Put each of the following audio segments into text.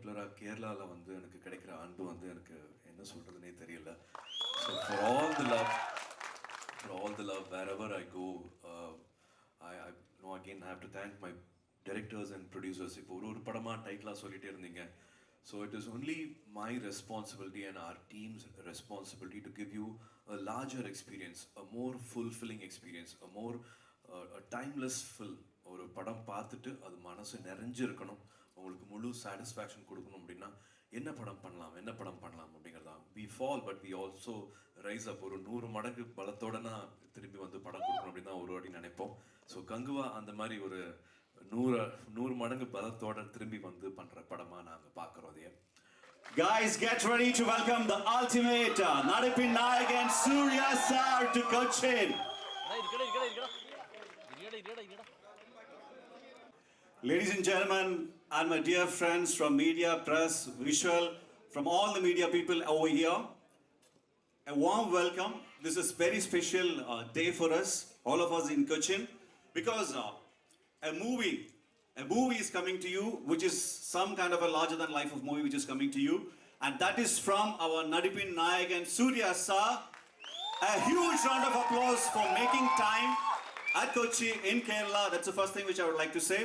particular Kerala வந்து எனக்கு கிடைக்கிற அன்பு வந்து எனக்கு என்ன சொல்றதுனே தெரியல. So for all the love wherever I go, I know again I have to thank my directors and producers. இப்போ ஒரு படமா டைட்டிலா சொல்லிட்டே இருந்தீங்க. So it is only my responsibility and our team's responsibility to give you a larger experience, a more fulfilling experience, a timeless film. ஒரு படம் பார்த்துட்டு அது மனசு நிறைஞ்சிருக்கணும், உங்களுக்கு முழு சாட்டிஸ்ஃபேக்ஷன் கொடுக்கணும் அப்படின்னா என்ன படம் பண்ணலாம் அப்படிங்கிறதா. We fall but we also rise up. ஒரு 100 மடங்கு பலத்தோட நான் திரும்பி வந்து படம் கொடுக்கணும் அப்படின்னு தான் ஒரு வாட்டி நினைப்போம். ஸோ கங்குவா அந்த மாதிரி ஒரு 100 மடங்கு பலத்தோட திரும்பி வந்து பண்ற படமா நாங்க பார்க்குறோம் அதையே. Guys, get ready to welcome the ultimate Nadipin Nayagan Surya sir to Cochin. Ladies and gentlemen, and my dear friends from media, press, visual, from all the media people over here, a warm welcome. This is very special day for us, all of us in Cochin, because a movie is coming to you, which is some kind of a larger than life of movie which is coming to you, and that is from our Nadipin Nayagan Surya sir. A huge round of applause for making time at Kochi in Kerala. That's the first thing which I would like to say.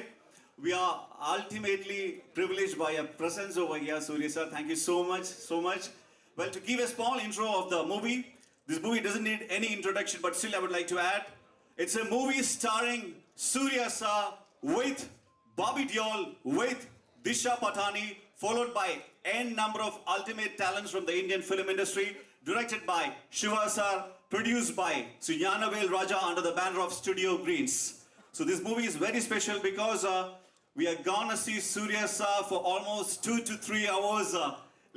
We are ultimately privileged by your presence over here, Surya sir. Thank you so much. Well, to give a small intro of the movie, this movie doesn't need any introduction, but still I would like to add, it's a movie starring Surya sir with Bobby Deol, with Disha Patani, followed by n number of ultimate talents from the Indian film industry, directed by Shiva sir, produced by Sunyanavel Raja under the banner of Studio Greens. So this movie is very special because we are gonna see Surya sir for almost 2 to 3 hours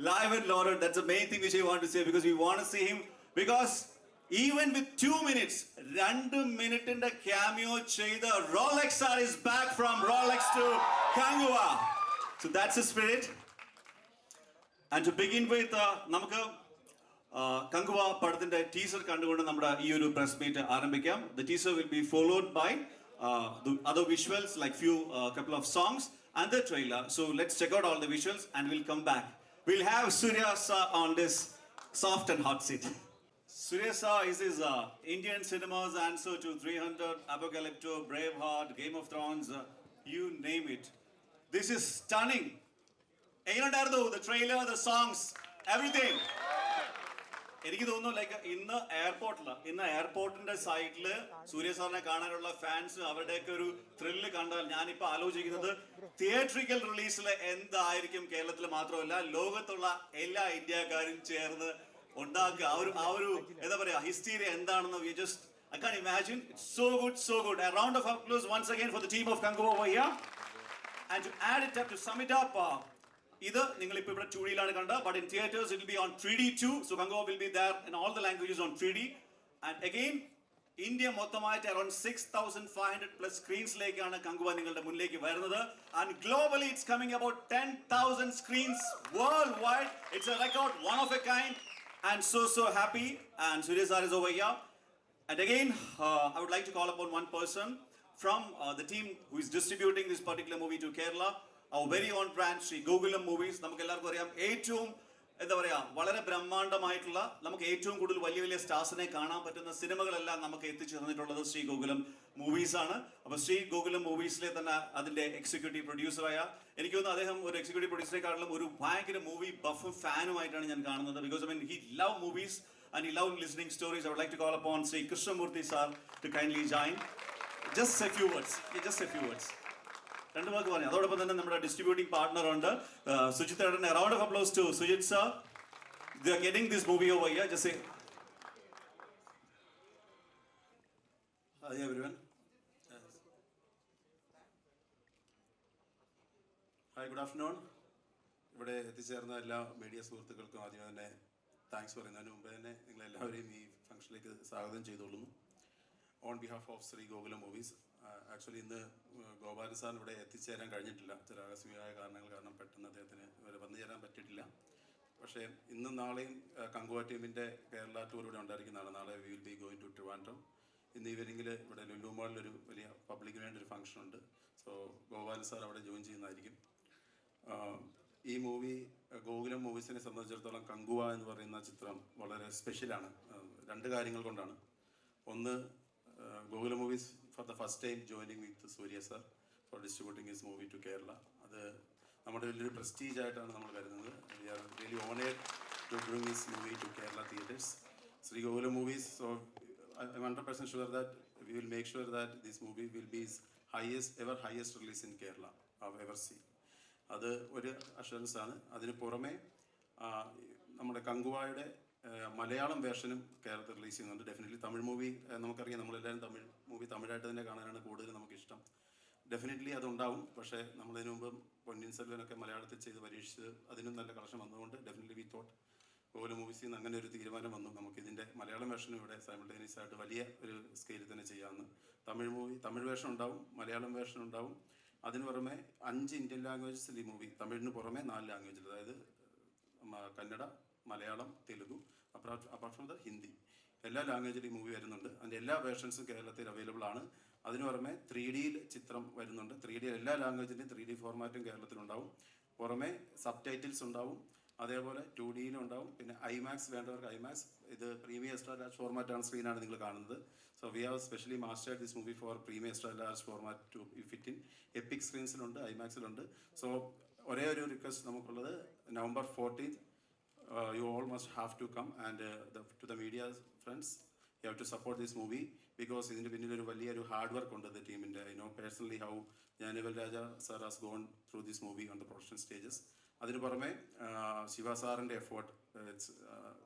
live and loaded. That's the main thing which I want to say, because we want to see him, because even with 2 minutes, 2 minute in the cameo cheyda Rolex sir is back from Rolex to Kanguva. So that's the spirit. And to begin with, നമുക്ക് Kanguva പടത്തിന്റെ teaser കണ്ടുകൊണ്ട് നമ്മുടെ ഈ ഒരു press meet ആരംഭിക്കാം. The teaser will be followed by the other visuals, like couple of songs and the trailer. So let's check out all the visuals and we'll come back. We'll have Surya sir on this soft and hot seat. Surya sir is his Indian cinema's answer to 300, Apocalypto, Braveheart, Game of Thrones, you name it. This is stunning. The trailer, the songs, everything. എനിക്ക് തോന്നുന്നു like ഇന്ന് എയർപോർട്ടിന്റെ സൈഡിൽ സൂര്യ സാറിനെ കാണാനുള്ള fans അവരുടെയൊക്കെ ഒരു thrill കണ്ടാൽ ഞാനിപ്പോ ആലോചിക്കുന്നത് തിയേറ്ററിക്കൽ റിലീസിൽ എന്തായിരിക്കും കേരളത്തിൽ മാത്രമല്ല ലോകത്തുള്ള എല്ലാ ഇന്ത്യക്കാരും ചേർന്ന് ഉണ്ടാക്കുക ആ ഒരു എന്താ പറയാ ഹിസ്റ്റീരിയ എന്താണെന്ന് I can't imagine. It's so good. A round of applause once again for the team of Kanguva over here. And to add it up, to sum it up, ഇത് നിങ്ങൾ ഇപ്പോൾ ഇവിടെ 2D കണ്ട, but in theaters it will be on 3D too. So Kanguva will be there in all the languages on 3D. And again, India മൊത്തമായിട്ട് around 6,500 plus screensലേക്കാണ് Kanguva നിങ്ങളുടെ മുന്നിലേക്ക് വരുന്നത്. And globally it's coming about 10,000 screens worldwide. It's a record, one of a kind. And so happy. And Surya sir is over here. And again, I would like to call upon one person from the team who is distributing this particular movie to Kerala. Our very own brand, Sri Gokulam Movies. നമുക്ക് എല്ലാവർക്കും അറിയാം, ഏറ്റവും എന്താ പറയാ വളരെ ബ്രഹ്മാണ്ഡമായിട്ടുള്ള നമുക്ക് ഏറ്റവും കൂടുതൽ വലിയ സ്റ്റാർസിനെ കാണാൻ പറ്റുന്ന സിനിമകളെല്ലാം നമുക്ക് എത്തിച്ചു തന്നിട്ടുള്ളത് ശ്രീ ഗോകുലം മൂവീസ് ആണ്. അപ്പോൾ ശ്രീ ഗോകുലം മൂവീസിലെ തന്നെ അതിന്റെ എക്സിക്യൂട്ടീവ് പ്രൊഡ്യൂസറായ, എനിക്ക് തോന്നുന്നു അദ്ദേഹം ഒരു എക്സിക്യൂട്ടീവ് പ്രൊഡ്യൂസറെക്കാളും ഒരു ഭയങ്കര മൂവി ബഫും ഫാനുമായിട്ടാണ് ഞാൻ കാണുന്നത്. Because he love movies and he love listening stories. I would like to call upon Sri Krishnamurthy sir to kindly join. Just a few words. രണ്ടു വാക്ക് പറഞ്ഞു. അതോടൊപ്പം തന്നെ നമ്മുടെ ഡിസ്ട്രിബ്യൂട്ടിംഗ് പാർട്ണർ ഉണ്ട് Sujith. A round of applause to Sujit sir. They are getting this movie over here. Just say hi everyone. Hi, good afternoon. ഇവിടെ എത്തിച്ചേർന്ന എല്ലാ media സുഹൃത്തുക്കൾക്കും ആദ്യമേ തന്നെ താങ്ക്സ് പറയുന്നതിന് മുമ്പ് തന്നെ നിങ്ങളെല്ലാവരെയും ഈ ഫംഗ്ഷനിലേക്ക് സ്വാഗതം ചെയ്തുകൊള്ളുന്നു. On behalf of Shri Gokulam movies. Actually ഇന്ന് ഗോപാലൻ സാറിന് ഇവിടെ എത്തിച്ചേരാൻ കഴിഞ്ഞിട്ടില്ല, ചില ആകസ്മികമായ കാരണങ്ങൾ കാരണം പെട്ടെന്ന് അദ്ദേഹത്തിന് ഇവിടെ വന്നു ചേരാൻ പറ്റിയിട്ടില്ല. പക്ഷേ ഇന്നും നാളെയും കങ്കുവ ടീമിൻ്റെ കേരള ടൂർ ഇവിടെ ഉണ്ടായിരിക്കുന്നതാണ്. നാളെ we will be going to Trivandrum. ഇന്ന് ഈവനിങ്ങിൽ ഇവിടെ ലുലു മാളിലൊരു വലിയ പബ്ലിക്കിന് വേണ്ടി ഒരു ഫംഗ്ഷൻ ഉണ്ട്. സോ ഗോപാലൻ സാർ അവിടെ ജോയിൻ ചെയ്യുന്നതായിരിക്കും. ഈ മൂവി ഗോകുലം മൂവീസിനെ സംബന്ധിച്ചിടത്തോളം കങ്കുവ എന്ന് പറയുന്ന ചിത്രം വളരെ സ്പെഷ്യലാണ്. രണ്ട് കാര്യങ്ങൾ കൊണ്ടാണ്. ഒന്ന്, Gokulam movies for the first time joining with Suriya sir for distributing his movie to Kerala. അത് നമ്മുടെ വലിയൊരു പ്രസ്റ്റീജ് ആയിട്ടാണ് നമ്മൾ കരുതുന്നത്. We are really honoured to bring his movie to Kerala theatres. Sree Gokulam movies, so I am 100% sure that we will make sure that this movie will be his highest release in Kerala I've ever seen. അത് ഒരു assurance ആണ്. അതിന് പുറമെ നമ്മുടെ കങ്കുവായുടെ മലയാളം വേർഷനും കേരളത്തിൽ release ചെയ്യുന്നുണ്ട്. Definitely Tamil movie നമുക്കറിയാം, നമ്മളെല്ലാവരും തമിഴ് മൂവി തമിഴായിട്ട് തന്നെ കാണാനാണ് കൂടുതൽ നമുക്കിഷ്ടം. ഡെഫിനറ്റ്ലി അതുണ്ടാവും. പക്ഷേ നമ്മളതിനു മുമ്പ് പൊന്നിയിൻ സെൽവനൊക്കെ മലയാളത്തിൽ ചെയ്ത് പരീക്ഷിച്ച് അതിനും നല്ല കളക്ഷൻ വന്നതുകൊണ്ട് ഡെഫിനറ്റ്ലി വി തോട്ട് ഗോകുലം മൂവീസിൽ നിന്ന് അങ്ങനെ ഒരു തീരുമാനം വന്നു, നമുക്കിതിൻ്റെ മലയാളം വേർഷനും ഇവിടെ സൈമിൾട്ടേനിയസ് ആയിട്ട് വലിയ ഒരു സ്കെയിലിൽ തന്നെ ചെയ്യാമെന്ന്. തമിഴ് വേർഷൻ ഉണ്ടാവും, മലയാളം വേർഷൻ ഉണ്ടാവും. അതിന് പുറമെ 5 ഇന്ത്യൻ ലാംഗ്വേജസിൽ ഈ മൂവി, തമിഴിന് പുറമെ 4 ലാംഗ്വേജിൽ, അതായത് Kannada, Malayalam, Telugu, apart from the Hindi, എല്ലാ ലാംഗ്വേജിലും ഈ മൂവി വരുന്നുണ്ട്. അതിൻ്റെ എല്ലാ വേർഷൻസും കേരളത്തിൽ അവൈലബിൾ ആണ്. അതിന് പുറമെ 3Dയിൽ ചിത്രം വരുന്നുണ്ട്. 3D എല്ലാ ലാംഗ്വേജിൻ്റെയും 3D ഫോർമാറ്റും കേരളത്തിലുണ്ടാവും. പുറമെ സബ് ടൈറ്റിൽസ് ഉണ്ടാവും. അതേപോലെ 2Dയിലും ഉണ്ടാവും. പിന്നെ ഐമാക്സ് വേണ്ടവർക്ക് ഐമാക്സ്, ഇത് പ്രീമിയം എക്സ്ട്രാ ലാർജ് ഫോർമാറ്റാണ്, സ്ക്രീനാണ് നിങ്ങൾ കാണുന്നത്. So we have specially mastered this movie for premium extra large format to fit in. Epic സ്ക്രീൻസിലുണ്ട്, ഐമാക്സിലുണ്ട്. സോ ഒരേ ഒരു റിക്വസ്റ്റ് നമുക്കുള്ളത്, November 14th you all must have to come and to the media friends, you have to support this movie because ഇതിൻ്റെ പിന്നിൽ ഒരു വലിയൊരു hard work ഉണ്ട് ടീമിൻ്റെ. I know personally how Gnanavel Raja sir has gone through this movie on the production stages. അതിന് പുറമെ ശിവ സാറിൻ്റെ effort,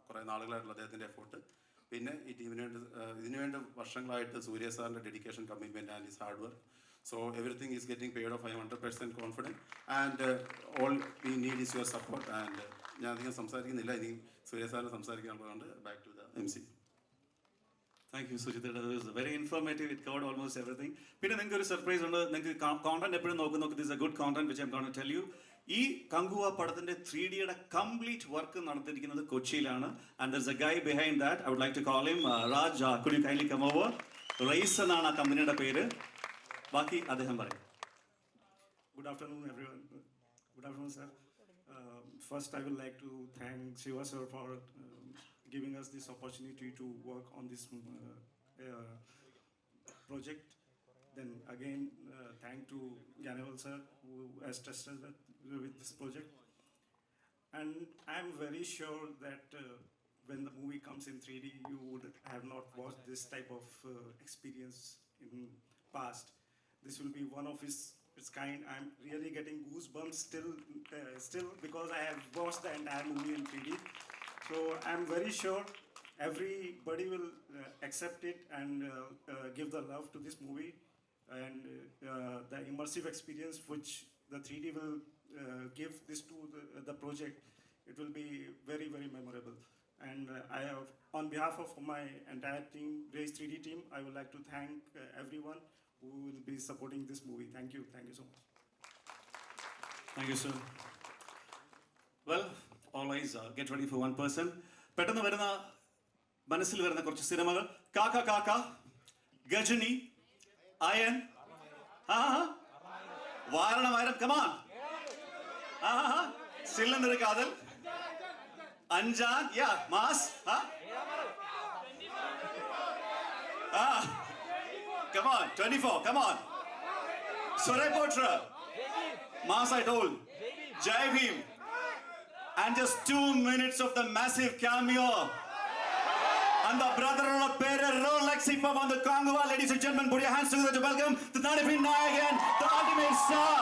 കുറേ നാളുകളായിട്ടുള്ള അദ്ദേഹത്തിൻ്റെ എഫേർട്ട്, പിന്നെ ഈ ടീമിന് വേണ്ടി ഇതിനുവേണ്ടി വർഷങ്ങളായിട്ട് സൂര്യ സാറിൻ്റെ dedication, commitment and his hard work. So everything is getting paid off. I am 100% confident and all we need is your support. And ഞാൻ അധികം സംസാരിക്കുന്നില്ല, ഇനി സൂര്യ സാറിന് സംസാരിക്കാനുള്ളതുകൊണ്ട് back to the MC. Thank you Sujith. Very informative. It covered almost everything. പിന്നെ നിങ്ങൾക്ക് ഒരു surprise ഉണ്ട്. നിങ്ങൾക്ക് കോണ്ടന്റ് എപ്പോഴും നോക്കി this a good content which I am gonna tell you. ഈ കങ്കുവ പടത്തിന്റെ 3Dയുടെ കംപ്ലീറ്റ് വർക്ക് നടത്തിയിരിക്കുന്നത് കൊച്ചിയിലാണ്. And there is a guy behind that. I would like to call him Raj. Could you kindly come over? റൈസ് എന്നാണ് ആ കമ്പനിയുടെ പേര്. ബാക്കി അദ്ദേഹം പറയും. Good afternoon, everyone. Good afternoon, sir. First, I would like to thank Shiva sir for giving us this opportunity to work on this project. Then again, thank to Ganaval sir who has trusted us with this project. And I'm very sure that when the movie comes in 3D, you would have not watched this type of experience in past. This will be one of its kind. I'm really getting goosebumps still because I have watched the entire movie in 3D. So I'm very sure everybody will accept it and give the love to this movie and the immersive experience which the 3D will give this to the project. It will be very, very memorable. And I have, on behalf of my entire team, Race 3D team, I would like to thank everyone who will be supporting this movie. Thank you so much. Thank you, sir. Well, all eyes get ready for one person. പെട്ടെന്ന് വരുന്ന മനസ്സിൽ വരുന്ന കുറച്ച് സിനിമകൾ: കാക്ക കാക്ക, ഗജനി, അയൻ, Vaaranam Aayiram, come on, സില്ലണ്ടർ കാതൽ, അഞ്ചാൻ, യാ mass, come on, 24, come on. Surya Potra, Mass I told, Jai Bhim. And just 2 minutes of the massive cameo. And the brother of the pair Rolex on the Kanguva. Ladies and gentlemen, put your hands together to welcome the Nanipin Nayagan, the ultimate star,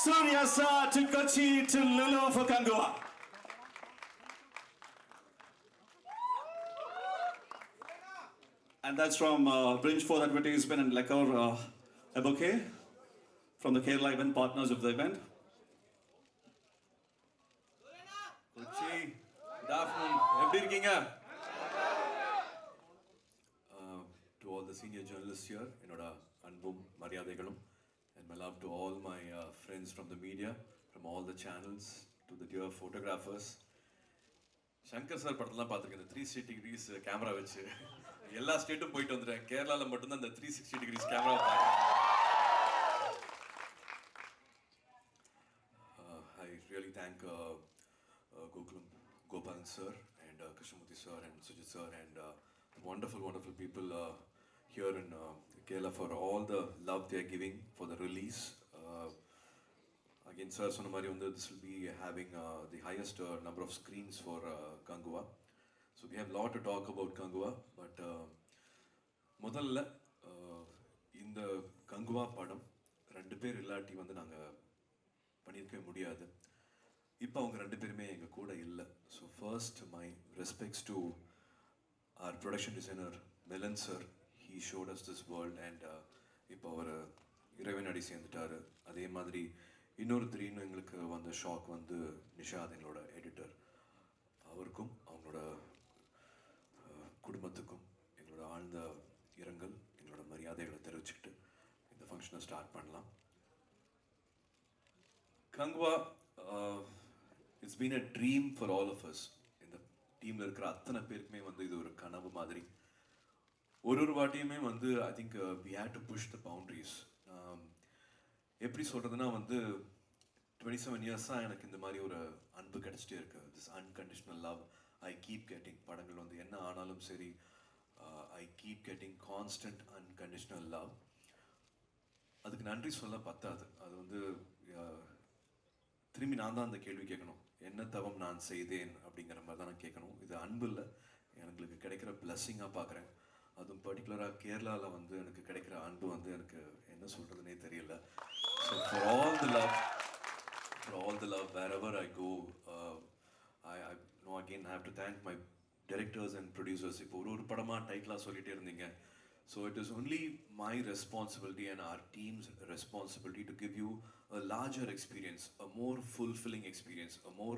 Surya sir, to Kochi, to Lulu for Kanguva. And that's from Brinch for Advertisement and Lekor, a bouquet from the Kerala event partners of the event. Kochi, good afternoon. எப்படி இருக்கீங்க? To all the senior journalists here, என்னோட அன்பும் மரியாதைகளும், and my love to all my friends from the media, from all the channels, to the dear photographers. Shankar sir படத்தெல்லாம் பார்த்துருக்கேன், இந்த 360 degrees camera வச்சு எல்லா ஸ்டேட்டும் போயிட்டு வந்துட்டேன். கேரளாவில் மட்டும்தான் இந்த 360 degrees கேமரா பார்க்குறேன். I really thank Gokulam Gopalan sir and Krishnamurthy sir and Sujit sir and wonderful people here in Kerala for all the love they are giving for the release. Again, sir, Sonamari, this will be having the highest number of screens for Kanguva. So we have a lot to talk about Kanguva, but முதல்ல இந்த கங்குவா படம் 2 பேர் இல்லாட்டி நாங்கள் பண்ணியிருக்கவே முடியாது. இப்போ அவங்க 2 பேருமே எங்கள் கூட இல்லை. So first my respects to our production designer Milan sir. He showed us this world and இப்போ அவர் இறைவனடி சேர்ந்துட்டாரு. அதே மாதிரி இன்னொரு திடீர்னு எங்களுக்கு வந்த ஷாக் நிஷாத் எங்களோட எடிட்டர். அவருக்கும் அவங்களோட குடும்பத்துக்கும் எங்களோட ஆழ்ந்த இரங்கல், எங்களோட மரியாதைகளை தெரிவிச்சுக்கிட்டு இந்த ஃபங்க்ஷனை ஸ்டார்ட் பண்ணலாம். Kanguva, it's been a dream for all of us. இந்த டீமில் இருக்கிற அத்தனை பேருக்குமே இது ஒரு கனவு மாதிரி. ஒரு வாட்டியுமே I think we had to push the boundaries. எப்படி சொல்கிறதுனா 27 இயர்ஸாக எனக்கு இந்த மாதிரி ஒரு அன்பு கிடச்சிட்டே இருக்கு. This unconditional love I keep getting. படங்கள் என்ன ஆனாலும் சரி, I keep getting constant unconditional love. அதுக்கு நன்றி சொல்ல பத்தாது. அது திரும்பி நான் தான் அந்த கேள்வி கேட்கணும், என்ன தவம் நான் செய்தேன் அப்படிங்கிற மாதிரி தான் நான் கேட்கணும். இது அன்பு இல்லை, எங்களுக்கு கிடைக்கிற பிளஸ்ஸிங்காக பார்க்குறேன். அதுவும் பர்டிகுலராக கேரளாவில் எனக்கு கிடைக்கிற அன்பு எனக்கு என்ன சொல்கிறதுனே தெரியல. So for all the love wherever I go, I know again I have to thank my directors and producers. இப்போ ஒரு படமாக டைட்டிலாக சொல்லிகிட்டே இருந்தீங்க. So it is only my responsibility and our team's responsibility to give you a larger experience, a more fulfilling experience, a more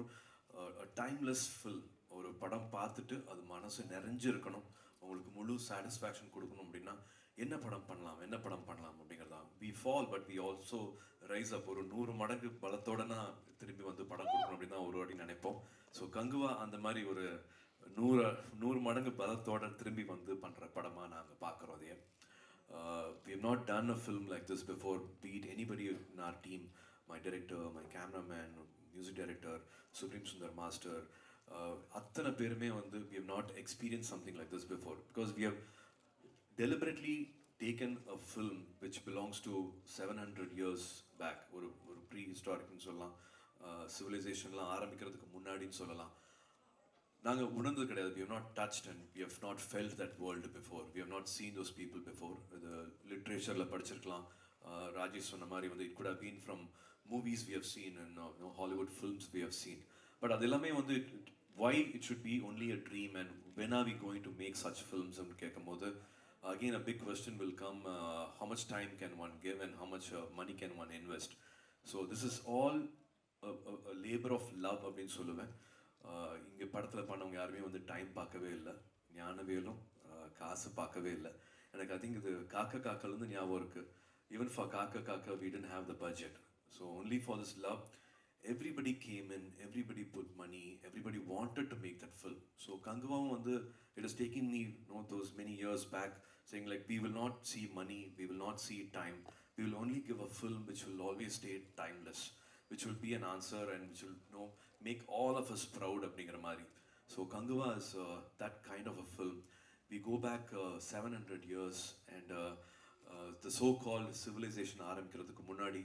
a timeless film. ஒரு படம் பார்த்துட்டு அது மனசு நிறைஞ்சிருக்கணும், உங்களுக்கு முழு சாட்டிஸ்ஃபேக்ஷன் கொடுக்கணும். அப்படின்னா என்ன படம் பண்ணலாம் அப்படிங்கிறது தான். We fall but we also rise up. ஒரு 100 மடங்கு பலத்தோடனா திரும்பி படம் கொடுக்கணும் அப்படின்னு தான் ஒரு வாட்டி நினைப்போம். ஸோ கங்குவா அந்த மாதிரி ஒரு 100 மடங்கு பலத்தோட திரும்பி பண்ணுற படமாக நாங்கள் பார்க்குறோம். அதையே we have not done a film like this before, be it anybody in our team, my director, my cameraman, music director, Supreme Sundar Master, அத்தனை பேருமே we have not experienced something like this before, because we have deliberately taken a film which belongs to 700 years back, ஒரு prehistoricன்னு சொல்லலாம், சிவிலைசேஷன்லாம் ஆரம்பிக்கிறதுக்கு முன்னாடின்னு சொல்லலாம். நாங்கள் உணர்ந்தது கிடையாது. We have not touched and we have not felt that world before. We have not seen those people before. இது லிட்ரேச்சரில் படிச்சிருக்கலாம். ராஜேஷ் சொன்ன மாதிரி it could have been from movies we have seen and Hollywood films we have seen. But அது எல்லாமே why it should be only a dream and when are we going to make such films and கேட்கும்போது again a big question will come, how much time can one give and how much money can one invest. So this is all a labor of love அப்படின்னு சொல்லுவேன். இங்கே படத்தில் பண்ணவங்க யாருமே time பார்க்கவே இல்லை, ஞானவேலும் காசு பார்க்கவே இல்லை. எனக்கு ஐ திங்க் இது காக்காலேருந்து ஞாபகம் இருக்குது. ஈவன் ஃபார் காக்கா we didn't have the budget. So only for this love everybody came in, everybody put money, everybody wanted to make that film. So Kanguva it has taken me those many years back saying like we will not see money, we will not see time, we will only give a film which will always stay timeless, which will be an answer and which will make all of us proud அப்படிங்கிற மாதிரி. So Kanguva is that kind of a film. We go back 700 years and the so-called civilization ஆரம்பிக்கிறதுக்கு முன்னாடி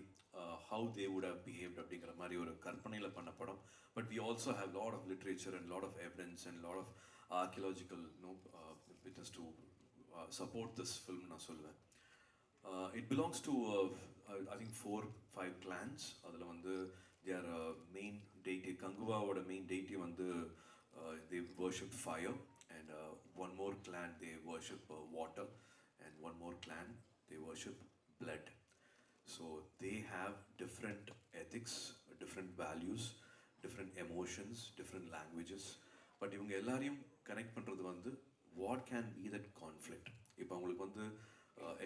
how they would have behaved அப்படிங்கிற மாதிரி ஒரு கற்பனையில் பண்ண படம். But we also have lot of literature and lot of evidence and lot of archaeological witness to support this film நான் சொல்லுவேன். It belongs to I think 4-5 clans. அதில் their main deity, Kanguvaவோட main deity they worship fire, and one more clan they worship water, and one more clan they worship blood. So they have different ethics, different values, different emotions, different languages. But இவங்க எல்லாரையும் connect பண்ணுறது what can be that conflict. இப்போ அவங்களுக்கு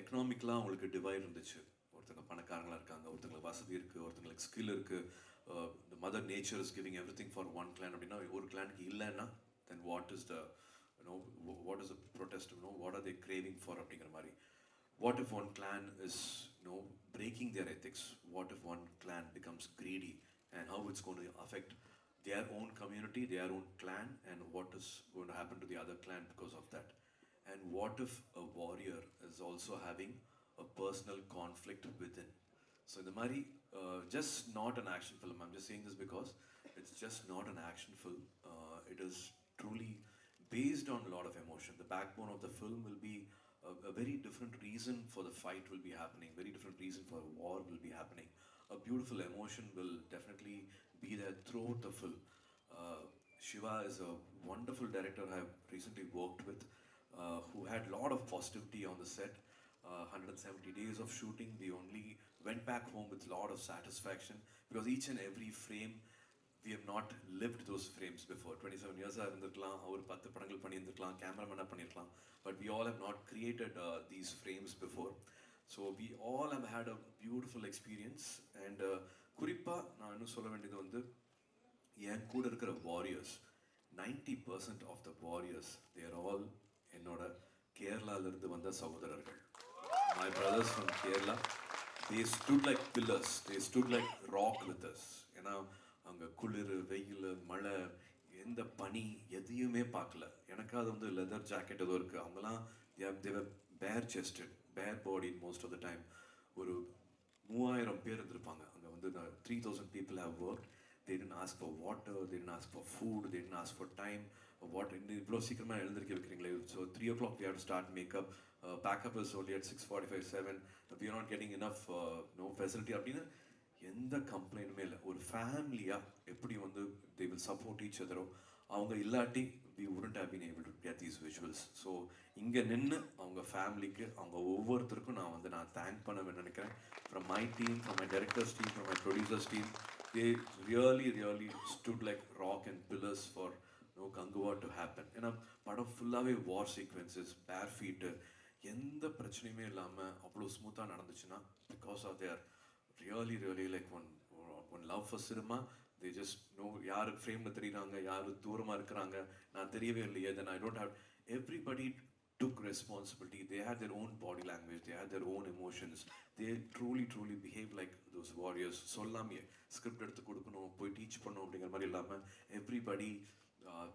எக்கனாமிக்கலாக அவங்களுக்கு divide இருந்துச்சு. ஒருத்தங்க பணக்காரங்களாக இருக்காங்க, ஒருத்தங்களுக்கு வசதி இருக்குது, ஒருத்தங்களுக்கு ஸ்கில் இருக்குது. The mother nature is giving everything for one clan அப்படின்னா ஒரு கிளானுக்கு இல்லைன்னா then what is the what is the protest, what are they craving for அப்படிங்கிற மாதிரி. What if one clan is breaking their ethics? What if one clan becomes greedy and how it's going to affect their own community, their own clan, and what is going to happen to the other clan because of that. And what if a warrior is also having a personal conflict within? So in the Mari, just not an action film. I'm just saying this because it's just not an action film. It is truly based on a lot of emotion. The backbone of the film will be a very different reason for the fight will be happening, very different reason for war will be happening. A beautiful emotion will definitely be there throughout the film. Shiva is a wonderful director I have recently worked with, who had a lot of positivity on the set. 170 days of shooting, we only went back home with a lot of satisfaction because each and every frame we have not lived those frames before. 27 years இருந்திருக்கலாம், அவர் 10 படங்கள் பண்ணியிருந்திருக்கலாம், கேமராமேனாக பண்ணியிருக்கலாம், but we all have not created these frames before. So we all have had a beautiful experience. And குறிப்பாக நான் இன்னும் சொல்ல வேண்டியது வந்து என் கூட இருக்கிற warriors 90% of the warriors they're all என்னோட கேரளாவிலிருந்து வந்த சகோதரர்கள். My brothers from Kerala, they stood like pillars, they stood like rock with us. ஏன்னா அங்கே குளிர், வெயில், மழை, எந்த பனி எதையுமே பார்க்கல. எனக்கு அது வந்து லெதர் ஜாக்கெட் ஏதோ இருக்குது. அவங்களாம் தேவர் பேர் செஸ்டட், பேர் பாடி மோஸ்ட் ஆஃப் த டைம். ஒரு 3000 பேர் இருந்திருப்பாங்க அங்கே வந்து. 3000 people have worked. They didn't ask for water, they didn't ask for food, they didn't ask for time. What இவ்வளோ சீக்கிரமாக எழுந்திருக்க வைக்கிறீங்களே. So 3 o'clock we have to start makeup. Backup is only at 6:45, 7. We are not getting enough no facility அப்படின்னு எந்த கம்ப்ளைண்ட்டுமே இல்லை. ஒரு ஃபேமிலியாக எப்படி வந்து they will support each other. அவங்க இல்லாட்டி we wouldn't have been able to get these visuals. So இங்கே நின்று அவங்க ஃபேமிலிக்கு, அவங்க ஒவ்வொருத்தருக்கும் நான் தேங்க் பண்ண நினைக்கிறேன். From my team, from my director's team, from my producer's team, they really stood like rock and pillars for Kanguva to happen. ஏன்னா படம் ஃபுல்லாகவே வார் சீக்வன்சஸ், பேர் ஃபீட்டு, எந்த பிரச்சனையுமே இல்லாமல் அவ்வளோ ஸ்மூத்தாக நடந்துச்சுன்னா because of they're really like one love for cinema. They just know யார் ஃப்ரேமில் தெரியுறாங்க, யார் தூரமாக இருக்கிறாங்க, நான் தெரியவே இல்லையே. Then I don't have, everybody took responsibility. They had their own body language, they had their own emotions. They truly behaved like those warriors. சொல்லாமே script எடுத்து கொடுக்கணும், போய் டீச் பண்ணணும் அப்படிங்கிற மாதிரி இல்லாமல் everybody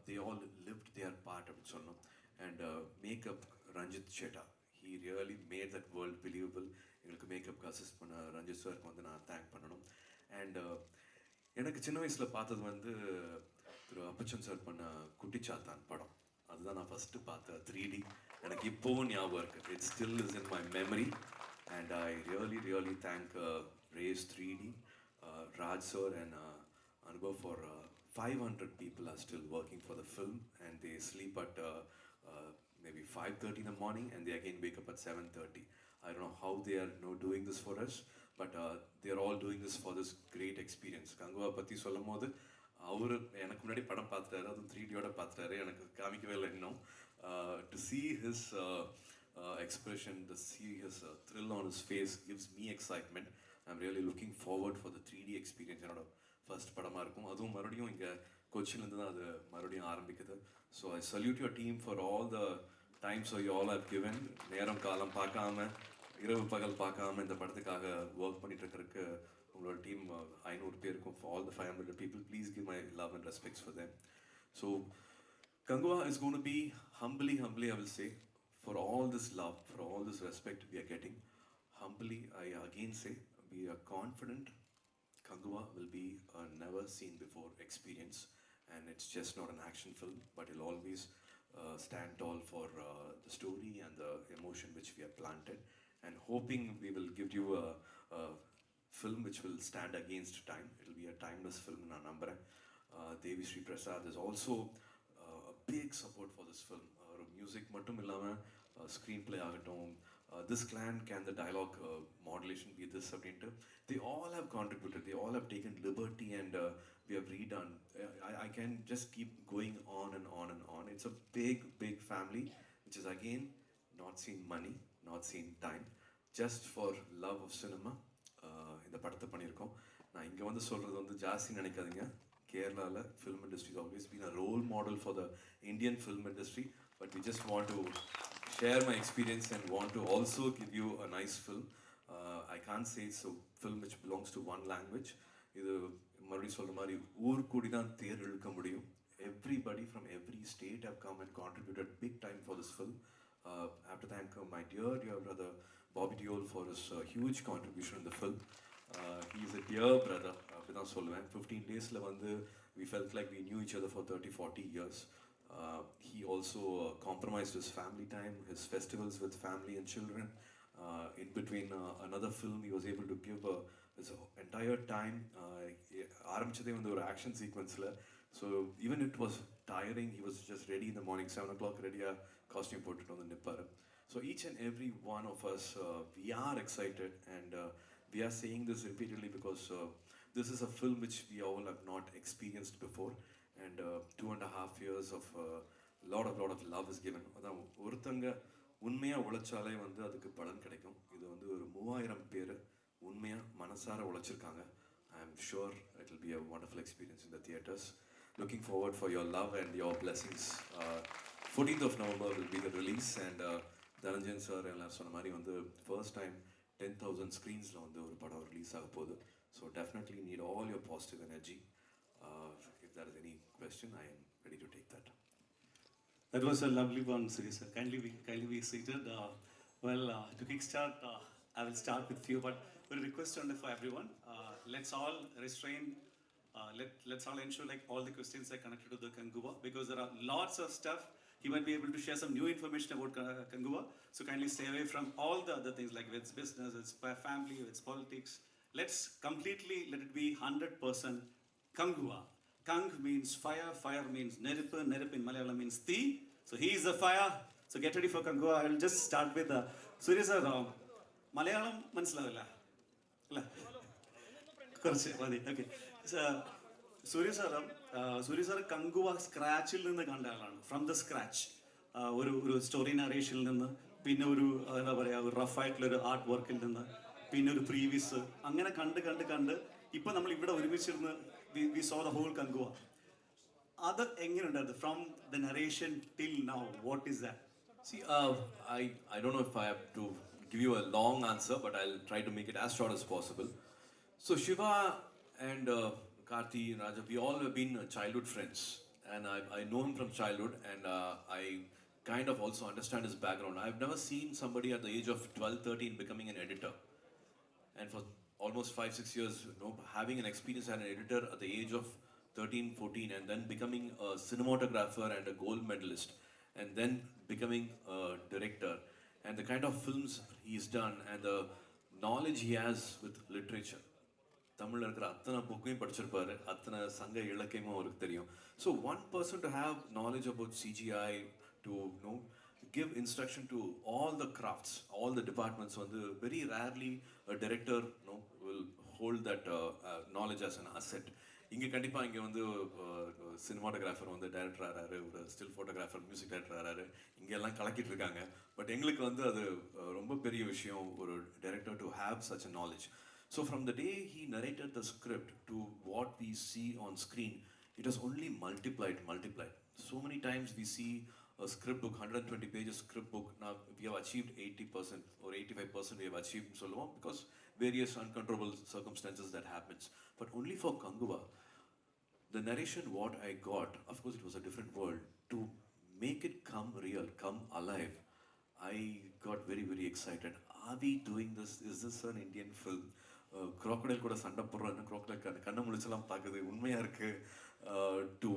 they all lived their part அப்படின்னு சொல்லணும். And makeup, Ranjith ஷெட்டா, he really made that world believable. எங்களுக்கு மேக்கப்க்கு அசிஸ்ட் பண்ண ரஞ்சித் சாருக்கு வந்து நான் தேங்க் பண்ணணும். அண்ட் எனக்கு சின்ன வயசில் பார்த்தது வந்து திரு அப்பச்சன் சார் பண்ண குட்டிச்சாத்தான் படம். அதுதான் நான் ஃபஸ்ட்டு பார்த்தேன் 3D. எனக்கு இப்போவும் ஞாபகம் இருக்குது. It still is in my memory. And I really thank race 3D, Raj sir and Anubhav for 500 people are still working for the film, and they sleep at maybe 5:30 in the morning and they again wake up at 7:30. I don't know how they are doing this for us, but they are all doing this for this great experience. Kanguva பற்றி சொல்லும் போது அவர் எனக்கு முன்னாடி படம் பார்த்துட்டாரு, அதுவும் 3Dயோட பார்த்துட்டாரு, எனக்கு காமிக்கவே இல்லை இன்னும். To see his expression, to see his thrill on his face gives me excitement. I'm really looking forward for the 3D experience. என்னோட ஃபர்ஸ்ட் படமாக இருக்கும். அதுவும் மறுபடியும் இங்கே கொச்சின்லேருந்து தான் அது மறுபடியும் ஆரம்பிக்குது. So I salute your team for all the times you all have given. நேரம் காலம் பார்க்காம, இரவு பகல் பார்க்காம இந்த படத்துக்காக ஒர்க் பண்ணிட்டு இருக்கிறதுக்கு உங்களோட டீம் 500 பேருக்கும், for all the 500 people, please give my love and respects for them. So Kanguva is going to be humbly I will say, for all this love, for all this respect we are getting, humbly I again say we are confident Kanguva will be a never seen before experience, and it's just not an action film, but it'll always stand tall for the story and the emotion which we have planted, and hoping we will give you a film which will stand against time. It'll be a timeless film na nambra. Devi Sri Prasad is also a big support for this film. Music mattum illama screenplay agatum, this clan can the dialogue modulation be this அப்படின்ட்டு they all have contributed, they all have taken liberty, and we have redone. I can just keep going on and on and on. It's a big family which is again not seen money, not seen time, just for love of cinema. இந்த படத்தை பண்ணியிருக்கோம். நான் இங்கே வந்து சொல்கிறது வந்து ஜாஸ்தி நினைக்காதீங்க. கேரளாவில் film industry has always been a role model for the Indian film industry, but we just want to share my experience and want to also give you a nice film. I can't say it's a film which belongs to one language. இது மறுபடியும் சொல்கிற மாதிரி ஊர் கூடி தான் தேர் இழுக்க முடியும். Everybody from every state have come and contributed big time for this film. I have to thank my dear brother Bobby Deol for his huge contribution in the film. He is a dear brother. அப்படிதான் சொல்லுவேன். 15 daysல வந்து we felt like we knew each other for 30-40 years. He also compromised his family time, his festivals with family and children. In between another film, he was able to give his entire time. ஆரம்பிச்சதே வந்து ஒரு action sequenceல. So even it was tiring, he was just ready in the morning, 7 o'clock ready, costume போட்டுட்டு வந்து நிப்பாரு. So each and every one of us, we are excited, and we are saying this repeatedly because this is a film which we all have not experienced before, and 2.5 years of lot of love is given. அதான் ஒருத்தங்க உண்மையா உழைச்சாலே வந்து அதுக்கு பலன் கிடைக்கும். இது வந்து ஒரு 3000 பேர் உண்மையா மனசார உழைச்சிருக்காங்க. I am sure it will be a wonderful experience in the theaters. Looking forward for your love and your blessings. 14th of November will be the release, and Dhananjayan sir எல்லாரும் சொன்ன மாதிரி வந்து first time 10,000 screensல வந்து ஒரு படம் release ஆக போகுது. So definitely need all your positive energy. If there is any question, I am ready to take that. That was a lovely one, Surya sir. Kindly be seated. To kickstart, I will start with you, but a request only for everyone. Let's all restrain. Let's all ensure like all the questions are connected to the Kanguva, because there are lots of stuff. He might be able to share some new information about Kanguva. So kindly stay away from all the other things like it's business, it's family, it's politics. Let's completely let it be 100% Kanguva. Kang means fire, fire means nerippu, nerippu in Malayalam means thi. So he is the fire. So get ready for Kanguva. I will just start with Surya sir. Malayalam മനസ്സിലാവില്ല അല്ല കുറച്ച് മതി. Okay സൂര്യ sir Kanguva സ്ക്രാച്ചിൽ നിന്ന് കണ്ട ആളാണ്, from the scratch. ഒരു story നറേഷനിൽ നിന്ന്, പിന്നെ ഒരു എന്താ പറയുക ഒരു റഫായിട്ടുള്ളൊരു ആർട്ട് വർക്കിൽ നിന്ന്, പിന്നെ ഒരു പ്രീവിയസ്, അങ്ങനെ കണ്ട് ഇപ്പം നമ്മൾ ഇവിടെ ഒരുമിച്ചിരുന്ന് we saw the whole Kanguva. അത് എങ്ങനെയുണ്ടായിരുന്നു from the narration till now? What is that? See, I don't know if I have to give you a long answer, but I'll try to make it as short as possible. So Shiva and Karthi and Raja, we all have been childhood friends, and I know him from childhood, and I kind of also understand his background. I've never seen somebody at the age of 12-13 becoming an editor, and for almost 5-6 years, having an experience as an editor at the age of 13-14, and then becoming a cinematographer and a gold medalist, and then becoming a director, and the kind of films he's done, and the knowledge he has with literature. தமிழில் இருக்கிற அத்தனை புக்கையும் படிச்சிருப்பாரு, அத்தனை சங்க இலக்கியமும் அவருக்கு தெரியும். So one person to have knowledge about CGI, to give instruction to all the crafts, all the departments, வந்து very rarely a director will hold that knowledge as an asset. இங்கே கண்டிப்பாக இங்கே வந்து சினிமாட்டோகிராஃபர் வந்து டைரக்டர் ஆறாரு, ஒரு still photographer music director ஆறாரு, இங்கெல்லாம் கலக்கிட்டு இருக்காங்க. பட் எங்களுக்கு வந்து அது ரொம்ப பெரிய விஷயம், ஒரு director to have such a knowledge. So from the day he narrated the script to what we see on screen, it has only multiplied. So many times we see a script book, 120 pages script book. Now we have achieved 80% or 85% we have achieved so long because various uncontrollable circumstances that happens. But only for Kanguva, the narration what I got, of course it was a different world. To make it come real, come alive, I got very excited. Are we doing this? Is this an Indian film? Crocodile கூட சண்டை போடுறாங்க, crocodile கண்ணை முழிச்செல்லாம் பார்க்குது, உண்மையாக இருக்குது. To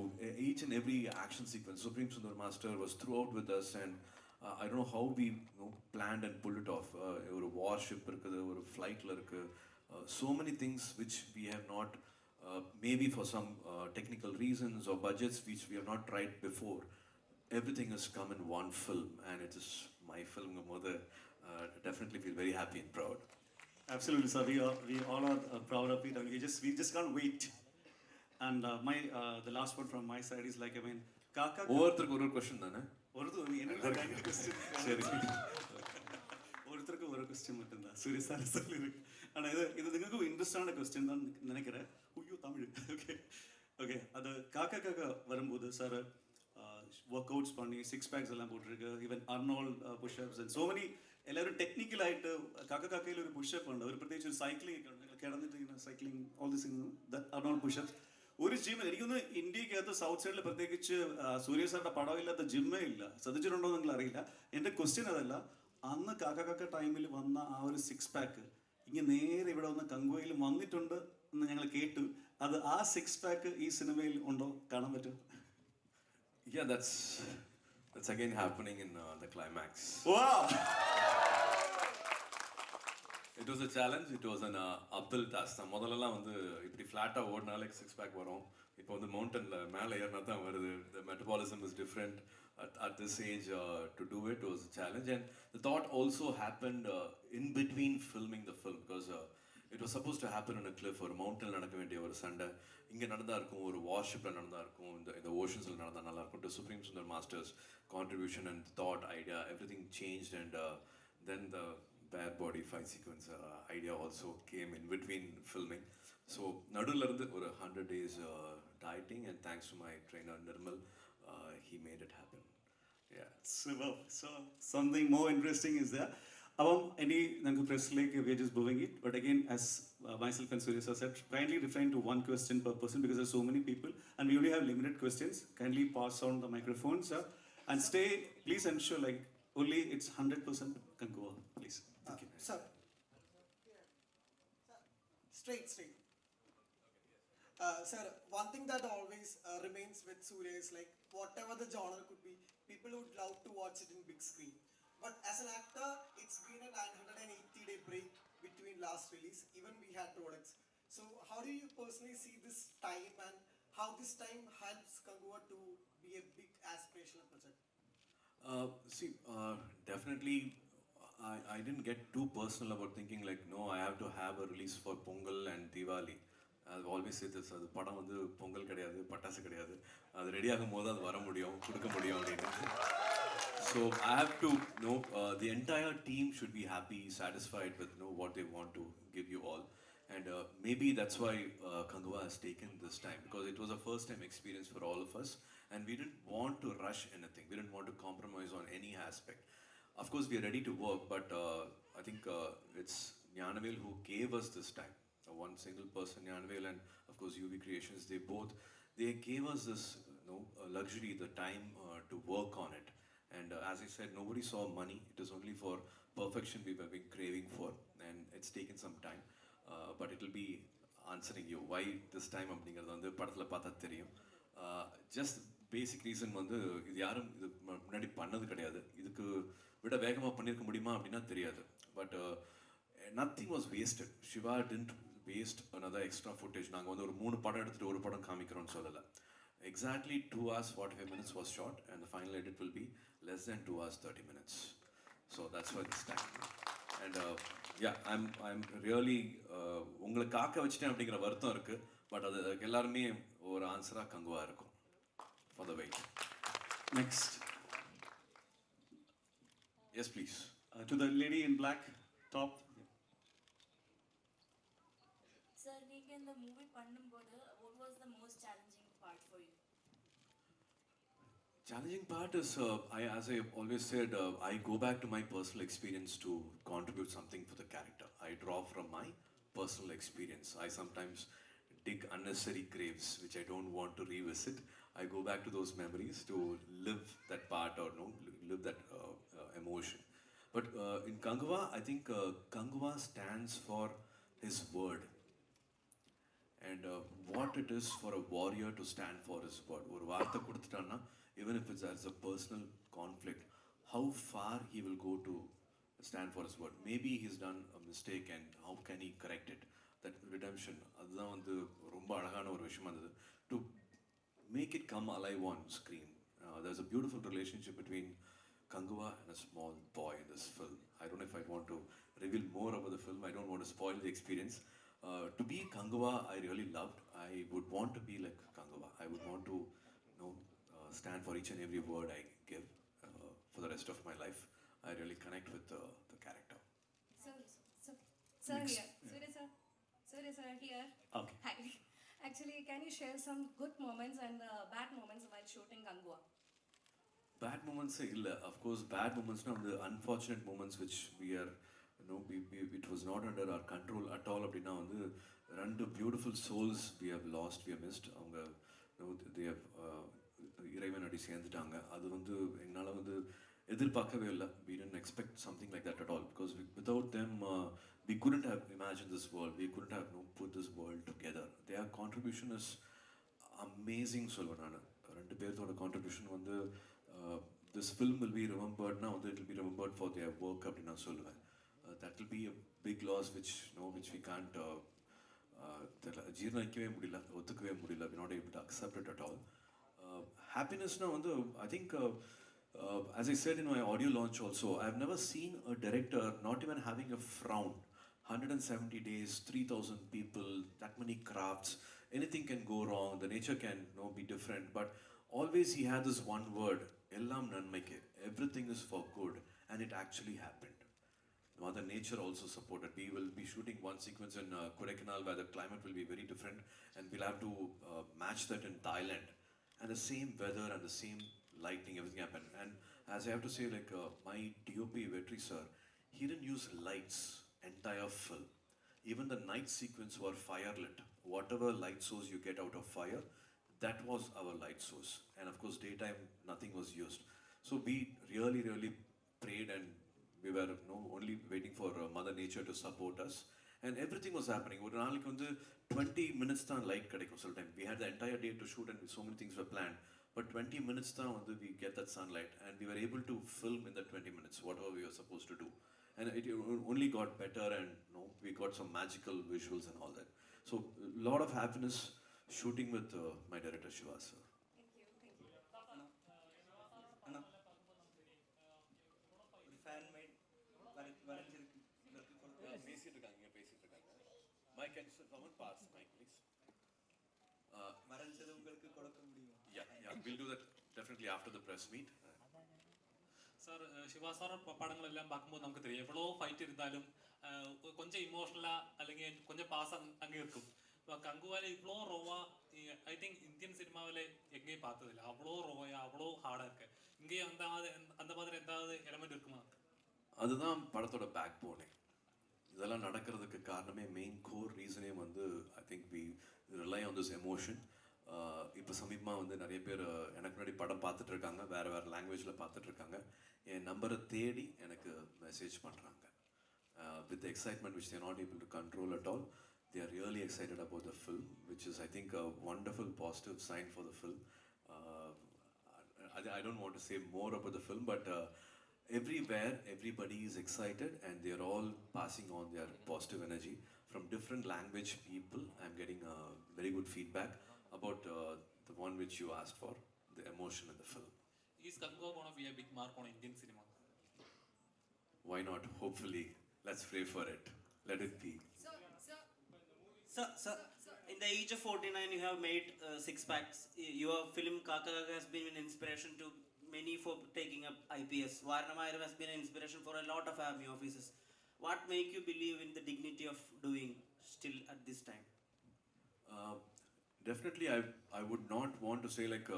each and every action sequence, Supreme Sundar Master was throughout with us, and I don't know how we planned and pulled it off. ஒரு warship இருக்குது, ஒரு flightல இருக்குது, so many things which we have not, maybe for some technical reasons or budgets which we have not tried before. Everything has come in one film, and it is my film. Mother, definitely feel very happy and proud. Absolutely, sir. We all are proud of it, and we just can't wait. And the last one from my side is like, I mean, Kaka. ஒவ்வொருத்தருக்கு ஒரு question தானே? ஒருத்தருக்கு ஒரு question மட்டும்தான் சூரிய sir சொல்லிருக்கு. ஆனால் இது നിങ്ങൾക്ക് இன்ட்ரெஸ்டான கொஸ்டின் தான் நினைக்கிறேன். ஐயோ தமிழ். ஓகே அது காக்கா வரும்போது சார் ஒர்க் அவுட்ஸ் பண்ணி 6 packs எல்லாம் போட்டிருக்கு, even Arnold pushups and so many എല്ലാവരും ടെക്നിക്കലായിട്ട് കാക്കയിൽ ഒരു പുഷപ്പ് ഉണ്ട്, ഒരു പ്രത്യേകിച്ച് ഒരു സൈക്ലിംഗ് ഒക്കെ ഉണ്ട്, കിടന്നിട്ട് ഇങ്ങനെ cycling all this are not pushups. ഒരു ജിം എനിക്കൊന്ന് ഇന്ത്യക്കകത്ത് സൗത്ത് സൈഡിൽ പ്രത്യേകിച്ച് സൂര്യ സാറിന്റെ പടമില്ലാത്ത ജിമ്മേ ഇല്ല. ശ്രദ്ധിച്ചിട്ടുണ്ടോ എന്ന് നിങ്ങൾ അറിയില്ല. എൻ്റെ ക്വസ്റ്റ്യൻ അതല്ല, അന്ന് കാക്ക ടൈമിൽ വന്ന ആ ഒരു 6 പാക്ക് ഇങ്ങനെ നേരെ ഇവിടെ വന്ന് കങ്കുവയിൽ വന്നിട്ടുണ്ട് എന്ന് ഞങ്ങൾ കേട്ടു. അത് ആ 6 പാക്ക് ഈ സിനിമയിൽ ഉണ്ടോ, കാണാൻ പറ്റും? Yeah, that's again happening in the climax. Wow! It was a challenge. It was an uphill task. முதல்லலாம் வந்து இப்படி ஃப்ளாட்டா ஓடினாலே 6 pack வரும். இப்போ வந்து மவுண்டன்ல மேலே ஏறினா தான் வருது. The metabolism is different at this age. To do it was a challenge, and the thought also happened in between filming the film, because it was supposed to happen on a cliff, ஒரு மவுண்டன்ல நடக்க வேண்டிய ஒரு சண்டை இங்கே நடந்தா இருக்கும், ஒரு வார்ஷிப்பில் நடந்தா இருக்கும், இந்த ஓஷன்ஸில் நடந்தால் நல்லா இருக்கும். To Supreme Sundar Master's contribution and thought, idea, everything changed, and then the bad body fight sequence idea also came in between filming. So நடுவில் இருந்து ஒரு 100 days dieting, and thanks to my trainer Nirmal, he made it happen. Yeah. So something more interesting is there. Abam any nangu press like we are just blowing it, but again, as myself and Surya sir said, kindly refrain to one question per person because there are so many people and we only have limited questions. Kindly pass on the microphone, sir, and stay. Please ensure like only it's 100% Kanguva, please. Thank you. Sir. Straight. Sir, one thing that always remains with Surya is like whatever the genre could be, people would love to watch it in big screen. But as an actor, it's been a 980-day break between last release. Even we had Rolex. So how do you personally see this time and how this time helps Kanguva to be a big aspirational project? Definitely, I didn't get too personal about thinking like, no, I have to have a release for Pongal and Diwali. I've always said this, அது படம் வந்து பொங்கல் கிடையாது, பட்டாசு கிடையாது, அது ready ஆகும் போது அது வர முடியும், கொடுக்க முடியும் அப்படின்னு. So I have to know the entire team should be happy, satisfied with what they want to give you all, and maybe that's why Kanguva has taken this time, because it was a first time experience for all of us, and we didn't want to rush anything, we didn't want to compromise on any aspect. Of course we are ready to work, but I think it's Gnanavel who gave us this time. One single person, Gnanavel, and of course UV Creations, they gave us this luxury, the time to work on it. And as I said, nobody saw money. It is only for perfection we have been craving for, and it's taken some time. But it will be answering you why this time அப்படிங்கிறது வந்து படத்தில் பார்த்தா தெரியும். Just basic reason வந்து இது யாரும் இது முன்னாடி பண்ணது கிடையாது, இதுக்கு விட வேகமாக பண்ணியிருக்க முடியுமா அப்படின்னா தெரியாது. But nothing was wasted. Shiva didn't waste another extra footage. நாங்கள் வந்து ஒரு 3 படம் எடுத்துகிட்டு ஒரு படம் காமிக்கிறோம்னு சொல்லலை. Exactly 2 hours 45 minutes was shot, and the final edit will be less than 2 hours 30 minutes. So that's why this time. And yeah, I'm really உங்களை காக்க வச்சிட்டேன் அப்படிங்கிற வருத்தம் இருக்கு, பட் அது எல்லாருமே ஒரு ஆன்சரா கங்குவா இருக்கும். For the wait. Next. Yes, please. To the lady in black top. Sir, நீங்க இந்த மூவி பண்ணும்போது what was the most challenging part for you? Challenging part is, as I always said, I go back to my personal experience to contribute something for the character. I draw from my personal experience. I sometimes dig unnecessary graves which I don't want to revisit. I go back to those memories to live that part or live that emotion. But in Kanguva, I think Kanguva stands for his word. And what it is for a warrior to stand for his word. ஒரு வார்த்தை கொடுத்துட்டான்னா, even if it's as a personal conflict, how far he will go to stand for his word. Maybe he's done a mistake and how can he correct it. That redemption, அதுதான் வந்து ரொம்ப அழகான ஒரு விஷயமா இருந்தது. To make it come alive on screen. There's a beautiful relationship between Kanguva and a small boy in this film. I don't know if I want to reveal more about the film. I don't want to spoil the experience. To be Kanguva, I really loved. I would want to be like Kanguva. I would want to, stand for each and every word I give for the rest of my life. I really connect with the character. Sir here. Surya sir here. Okay. Hi. Actually, can you share some good moments and bad moments while shooting Kanguva? Bad moments illa. Of course, bad moments now the unfortunate moments which we are, it was not under our control at all. அப்படின்னா வந்து ரெண்டு beautiful souls we have lost, we have missed. அவங்க they have இறைவன் அடி சேர்ந்துட்டாங்க. அது வந்து என்னால் வந்து எதிர்பார்க்கவே இல்லை. We didn't expect something like that at all because without them we couldn't have imagined this world. We couldn't have put this world together. Their contribution is amazing சொல்லுவேன் நான். ரெண்டு பேர்த்தோட contribution வந்து this film will be remembered now. It will be remembered for their work அப்படின்னு நான் சொல்லுவேன். That will be a big loss which we can't ஜீர்ணிக்கவே முடியல, ஒத்துக்கவே முடியல. We're not able to accept it at all. Happiness now வந்து I think as I said in my audio launch also, I've never seen a director not even having a frown. 170 days, 3,000 people, that many crafts, anything can go wrong, the nature can be different, but always he had this one word, ellam nanmaike, everything is for good, and it actually happened. Mother nature also supported. We will be shooting one sequence in Kodaikanal where the climate will be very different, and we'll have to match that in Thailand, and the same weather and the same lighting, everything happened. And as I have to say, like my DOP Vetri sir, he didn't use lights entire film. Even the night sequence were fire lit. Whatever light source you get out of fire, that was our light source. And of course daytime nothing was used. So we really prayed, and we were only waiting for Mother Nature to support us, and everything was happening. ஒரு நாளைக்கு வந்து 20 minutes தான் light கிடைக்கும் சில time. We had the entire day to shoot and so many things were planned, but 20 minutes தான் வந்து we get that sunlight, and we were able to film in that 20 minutes whatever we were supposed to do, and it only got better, and we got some magical visuals and all that. So a lot of happiness shooting with my director Shiva sir. Mike, can you someone pass mic, please? Yeah, we'll do that definitely after the press meet. Sir Shiva sir പടങ്ങളെല്ലാം பார்க்கும்போது നമുക്ക് தெரியும் எவ்வளோ fight இருந்தாலும் கொஞ்சம் இமோஷனலா അല്ലെങ്കിൽ கொஞ்சம் pass அங்கே இருக்கும். இப்போ கங்குவால இவ்வளோ ரோவா ஐ திங்க் இந்தியன் சினிமாவில் எங்கேயும் பார்த்ததில்லை. அவ்வளோ ரோயா அவ்வளோ ஹார்டாக இருக்கு. இங்கேயும் அந்த மாதிரி எதாவது எலமெண்ட் இருக்குமா? அதுதான் படத்தோட பேக் போனே. இதெல்லாம் நடக்கிறதுக்கு காரணமே மெயின் கோர் ரீசனே வந்து I think we rely on this emotion. இப்போ சமீபமாக வந்து நிறைய பேர் எனக்கு முன்னாடி படம் பார்த்துட்டு இருக்காங்க, வேறு லாங்குவேஜில் பார்த்துட்டு இருக்காங்க. என் நம்பரை தேடி எனக்கு மெசேஜ் பண்ணுறாங்க. With the excitement which they are not able to control at all, they are really excited about the film, which is I think a wonderful positive sign for the film. I don't want to say more about the film, but everywhere everybody is excited and they are all passing on their positive energy from different language people. I'm getting very good feedback about the one which you asked for, the emotion in the film. Is Kanguva going to be a big mark on Indian cinema? Why not? Hopefully. Let's pray for it. Let it be. Sir, in the age of 49, you have made six packs. Your film Kaka has been an inspiration to many for taking up IPS. Varnamayar has been an inspiration for a lot of army officers. What make you believe in the dignity of doing still at this time? Definitely, I would not want to say like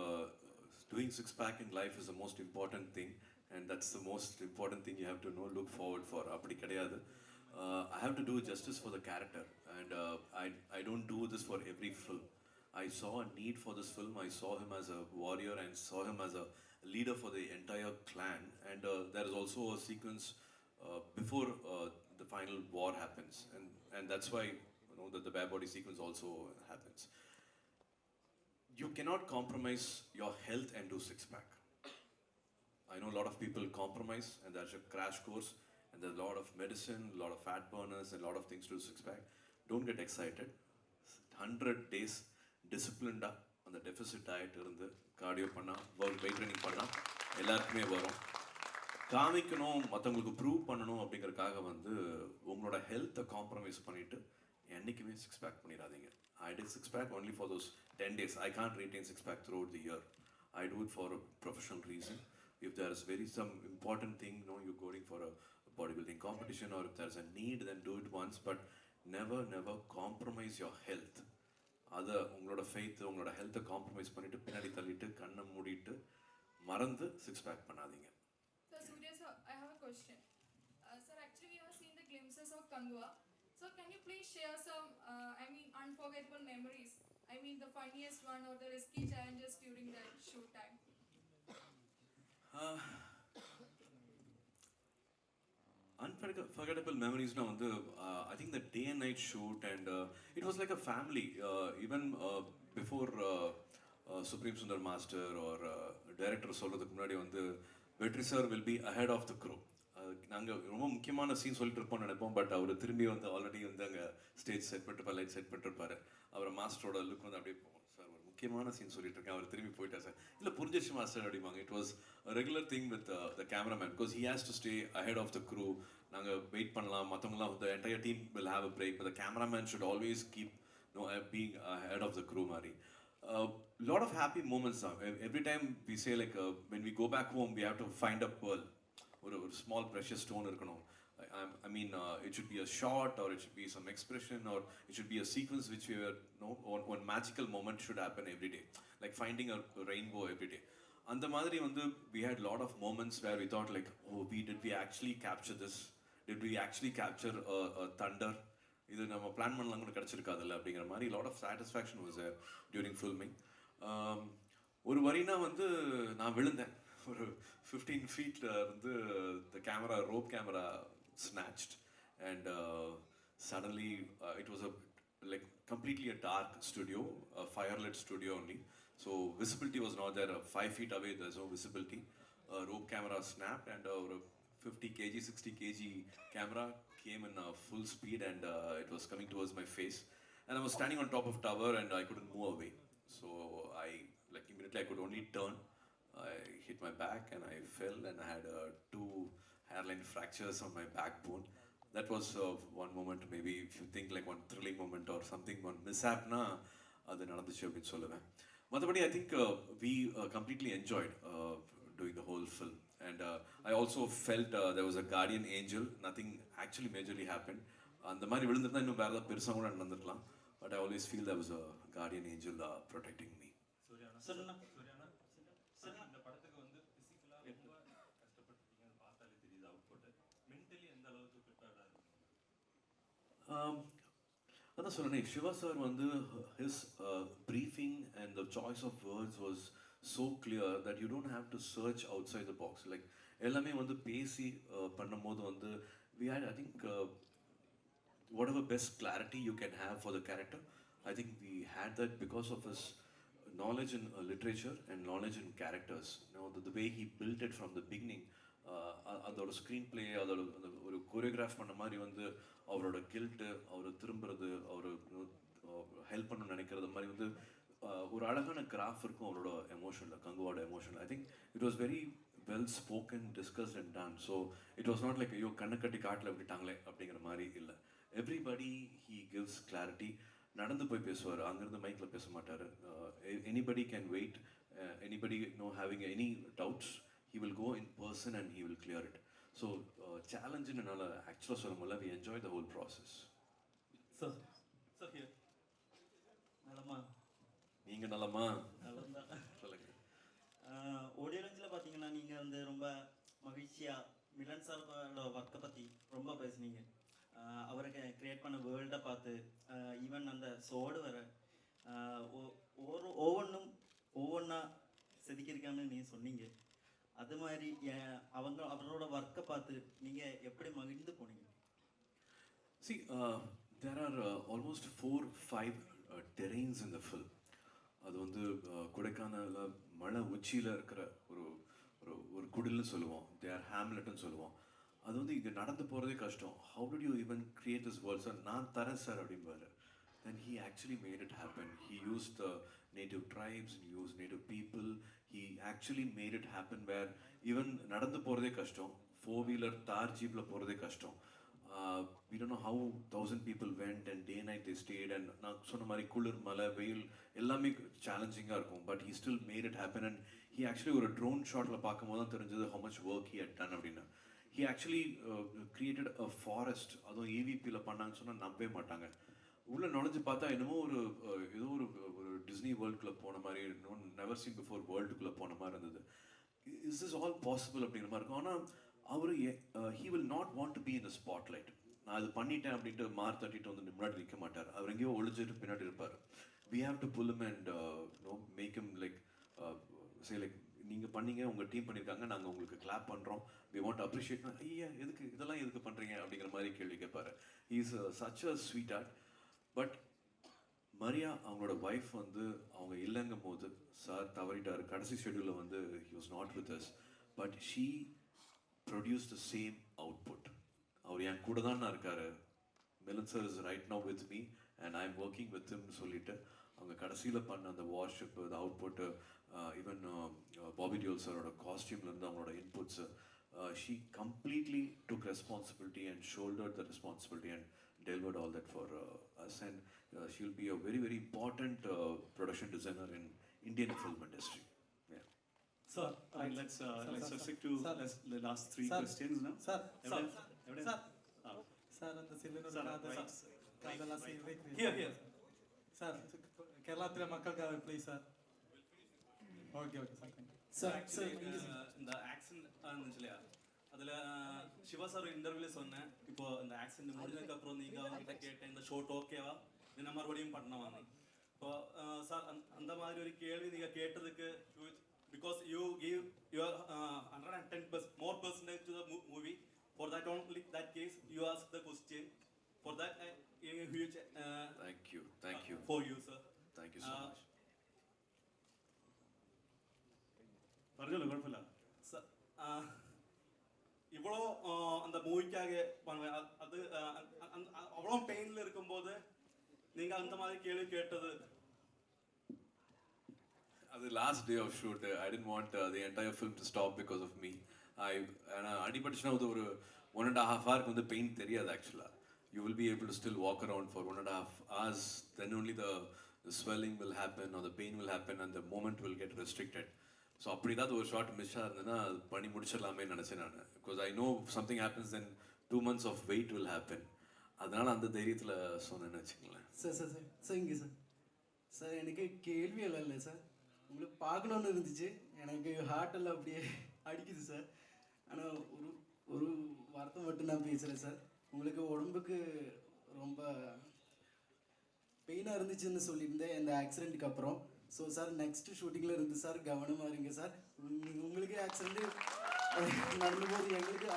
doing six-pack in life is the most important thing, and that's the most important thing you have to look forward for. Appadi kedaiyadu. I have to do justice for the character, and I don't do this for every film. I saw a need for this film. I saw him as a warrior and saw him as a leader for the entire clan. And there is also a sequence before the final war happens, and that's why that the bare body sequence also happens. You cannot compromise your health and do six-pack. I know a lot of people compromise, and there's a crash course, and there's a lot of medicine, a lot of fat burners, and a lot of things to do six-pack. Don't get excited. 100 days disciplined on the deficit diet இருந்து cardio பண்ணா, weight training பண்ணா எல்லாருக்குமே வரும். காமிக்கணும், மற்றவங்களுக்கு prove பண்ணணும் அப்படிங்கறதுக்காக வந்து உங்களோட ஹெல்த்தை காம்ப்ரமைஸ் பண்ணிட்டு என்னைக்குமே six-pack பண்ணிடாதீங்க. I did six-pack only for those 10 days. I can't retain six-pack throughout the year. I do it for a professional reason. If there is some important thing, you're going for a bodybuilding competition, or if there's a need, then do it once, but never compromise your health. அதை உங்களோட faith, உங்களோட ஹெல்த்தை compromise பண்ணிட்டு பின்னாடி தள்ளிட்டு கண்ணை மூடிட்டு மறந்து சிக்ஸ் பேக் பண்ணாதீங்க. So Surya sir, I have a question. Sir, actually we have seen the glimpses of Kanguva. So can you please share some, unforgettable memories? I mean the funniest one or the risky challenges during the shoot time. Unforgettable memories now. I think the day and night shoot, and it was like a family. Even before Supreme Sundar Master or director சொல்றதுக்கு முன்னாடி Vetri sir will be ahead of the crew. நாங்கள் ரொம்ப முக்கியமான scene சொல்லிட்டு இருப்போம்னு நினைப்போம், but அவர் திரும்பி already அங்கே ஸ்டேஜ் செட் பண்ணிருப்பார், லைட் செட் பண்ணிருப்பாரு. அவர் மாஸ்டரோட லுக் அப்படியே போவோம், சார் ஒரு முக்கியமான சீன் சொல்லிட்டு இருக்கேன், அவர் திரும்பி போயிட்டா சார், இல்லை புரிஞ்சிச்சு மாஸ்டர் அப்படிம்பாங்க. It was regular thing with the cameraman, because he has to stay ahead of the crew. நாங்கள் வெயிட் பண்ணலாம், மற்றவங்களாம் the entire team will have a break, but the cameraman should always keep being ahead of the crew மாதிரி. Lot of happy moments now. Every time we say when we go back home, we have to find a pearl or a small precious stone. It should be a shot, or it should be some expression, or it should be a sequence which we were, one magical moment should happen every day, like finding a rainbow every day. And the madri we had a lot of moments where we thought did we actually capture this? Did we actually capture a thunder? இது நம்ம plan பண்ணலாம் கூட கிடச்சிருக்காதுல்ல அப்படிங்கிற மாதிரி lot of satisfaction was there during filming. ஒரு வரினா நான் விழுந்தேன் ஒரு 15 feet the rope camera snatched, and suddenly it was completely a dark studio, a fire-lit studio only, so visibility was not there. 5 feet away there's no visibility. Rope camera snapped, and a 50 kg 60 kg camera came in full speed, and it was coming towards my face, and I was standing on top of tower and I couldn't move away. So I immediately I could only turn. I hit my back and I fell, and I had 2 hairline fractures on my backbone. That was one moment, maybe if you think one thrilling moment or something, one mishap na adu nadandhuchu appdi solluven. Mathapadi I think we completely enjoyed doing the whole film, and I also felt there was a guardian angel. Nothing actually majorly happened. அந்த மாதிரி விழுந்திருந்தா இன்னும் வேறு ஏதாவது பெருசாக கூட நடந்துருக்கலாம், but I always feel there was a guardian angel protecting me. இந்த படத்துக்கு பிசிக்கலா ரொம்ப கஷ்டப்பட்டிருக்கீங்கன்னு பார்த்தாலே தெரியுது அவுட்புட். மென்டலி எந்த அளவுக்கு ப்ரிப்பேர்டா இருக்கு? அதான் சொல்றேன், Siva sir his briefing and the choice of words was so clear that you don't have to search outside the box. எல்லாமே பேசி பண்ணும்போது we had, I think, whatever best clarity you can have for the character, I think we had that because of his knowledge in literature and knowledge in characters. The way he built it from the beginning, அதோட screen play, அதோட ஒரு choreograph பண்ண மாதிரி அவரோட guilt, அவர் திரும்புறது, அவர் help பண்ணணும்னு நினைக்கிறது மாதிரி ஒரு அழகான கிராஃப் இருக்கும் அவரோட எமோஷனில், கங்குவோட எமோஷனில். I think it was very well spoken, discussed and done. So it was not ஐயோ கண்ணை கட்டி காட்டில் விட்டுட்டாங்களே அப்படிங்கிற மாதிரி இல்லை. Everybody he gives clarity. நடந்து போய் பேசுவார், அங்கேருந்து மைக்கில் பேச மாட்டார். Anybody can wait, anybody having any doubts, he will go in person and he will clear it. So challenge in another actual solomalla, we enjoyed the whole process. Sir here nalama neenga nalama nalanda சொல்லுங்க. Audio லான்ச்ல பாத்தீங்கன்னா நீங்க ரொம்ப மகிழ்ச்சியா Milan சாரோட வர்க்க பத்தி ரொம்ப பேசுனீங்க. அவருக்கு கிரியேட் பண்ண வேர்ல்டை பார்த்து, ஈவன் அந்த சோடு வர ஒவ்வொன்றா செதுக்கியிருக்கான்னு நீங்க சொன்னீங்க. அது மாதிரி அவரோட ஒர்க்கை பார்த்து நீங்கள் எப்படி மகிழ்ந்து போனீங்க? See, there are almost 4-5 terrains in the film. அது கொடைக்கானல்ல மலை உச்சியில் இருக்கிற ஒரு குடில்னு சொல்லுவோம், தேர் ஹேம்லெட்னு சொல்லுவோம். அது இங்கே நடந்து போகிறதே கஷ்டம். How did you even create this world? Sir நான் தரேன் sir அப்படின்பாரு. Then he actually made it happen. He used the native tribes, he used native people. He actually made it happen where even நடந்து போகிறதே கஷ்டம், 4-wheeler தார் ஜீப்பில் போகிறதே கஷ்டம். We don't know how 1,000 people went and day and night they stayed, and நான் சொன்ன மாதிரி குளிர் மலை வெயில் எல்லாமே சேலஞ்சிங்காக இருக்கும், but he still made it happen. And he actually ஒரு ட்ரோன் ஷாட்டில் பார்க்கும்போது தான் தெரிஞ்சது how much work he had done அப்படின்னு. He actually created a forest. அதுவும் EVPயில் பண்ணாங்கன்னு சொன்னால் நம்பவே மாட்டாங்க. உள்ளே நுழைஞ்சு பார்த்தா என்னமோ ஏதோ ஒரு டிஸ்னி வேர்ல்டுக்குள்ளே போன மாதிரி, நெவர் சீன் பிஃபோர் வேர்ல்டுக்குள்ளே போன மாதிரி இருந்தது. இஸ் திஸ் ஆல் பாசிபிள் அப்படிங்கிற மாதிரி இருக்கும். ஆனால் அவர் he will not want to be in the spotlight. நான் அது பண்ணிட்டேன் அப்படின்ட்டு மார் தட்டிட்டு வந்து முன்னாடி நிற்க மாட்டார். அவர் எங்கேயோ ஒளிஞ்சிட்டு பின்னாடி இருப்பார். We have to pull him and make him like say like நீங்கள் பண்ணீங்க, உங்கள் டீம் பண்ணியிருக்காங்க, நாங்கள் உங்களுக்கு கிளாப் பண்ணுறோம், வி வாண்ட் டு அப்ரிஷியேட். ஐயா எதுக்கு இதெல்லாம் எதுக்கு பண்ணுறீங்க அப்படிங்கிற மாதிரி கேள்வி கேட்பார். Is such a sweet art. But Maria அவங்களோட ஒய்ஃப் வந்து அவங்க இல்லைங்கும் போது சார் தவறிட்டார். கடைசி ஷெட்யூலில் வந்து he was not with us, but she produce the same output. அவர் என் கூட தான் இருக்காரு. Milan sir is right now with me and I am working with ஹிம்னு சொல்லிட்டு அவங்க கடைசியில் பண்ண அந்த வார்ஷிப், அந்த அவுட்புட்டு, ஈவன் பாபி டியோல் சாரோட காஸ்டியூம்லேருந்து அவங்களோட inputs, she completely took responsibility and shouldered the responsibility and delivered all that for us, and she'll be a very, very important production designer in Indian film industry. Yeah. Sir, let's stick to the last three questions now. Sir, Evidence? sir, and the cylinder kadala silver. Here. Sir, കേരളത്തിലെ മക്കൾക്കായി please sir. Okay, sir. Sir, இந்த action இருந்துச்சுலையா, அதில் Siva sir இன்டர்வியூவில் சொன்னேன், இப்போ இந்த accident முடிஞ்சதுக்கப்புறம் நீங்கள் அவங்ககிட்ட கேட்டேன் இந்த ஷோட் ஓகேவா, என்ன மறுபடியும் பண்ணவாங்க. இப்போ சார் அந்த மாதிரி ஒரு கேள்வி நீங்கள் கேட்டதுக்கு, because you give your 110% more percentage to the movie, for that only that case you ask the question, for that I give a huge thank you for you sir. Thank you so much. പറഞ്ഞോളൂ, കുഴപ്പമില്ല. இவ்வளோ அந்த மூவிக்காக அது அவ்வளோ பெயினில் இருக்கும்போது நீங்கள் அந்த மாதிரி கேள்வி கேட்டது? அது last day of shoot. I didn't want the entire film to stop because of me. அடிபட்டுச்சுன்னா அது ஒரு 1.5 hours வந்து பெயின் தெரியாது ஆக்சுவலாக. You will be able to still walk around for 1.5 hours. Then only the swelling will happen or the pain will happen and the moment will get restricted. So அப்படி ஏதாவது ஒரு short மிஸ்ஸாக இருந்ததுன்னா அது பண்ணி முடிச்சிடலாமே நினச்சேன் நான். Because I know something happens then 2 months of wait will happen. அதனால் அந்த தைரியத்தில் சொன்னேன்னு வச்சுங்களேன். சார் இங்கே சார் எனக்கு கேள்வி எல்லாம் இல்லை சார், உங்களுக்கு பார்க்கணுன்னு இருந்துச்சு. எனக்கு ஹார்ட் எல்லாம் அப்படியே அடிக்குது சார். ஆனால் ஒரு வார்த்தை மட்டும் நான் பேசுகிறேன் சார். உங்களுக்கு உடம்புக்கு ரொம்ப பெயினாக இருந்துச்சுன்னு சொல்லியிருந்தேன் இந்த ஆக்சிடெண்ட்டுக்கு அப்புறம். ஸோ சார் நெக்ஸ்ட் ஷூட்டிங்கில் இருந்து சார் கவனமாக இருங்க சார். உங்களுக்கு ஆக்சிடென்ட் நடந்தபோது எங்களுக்கு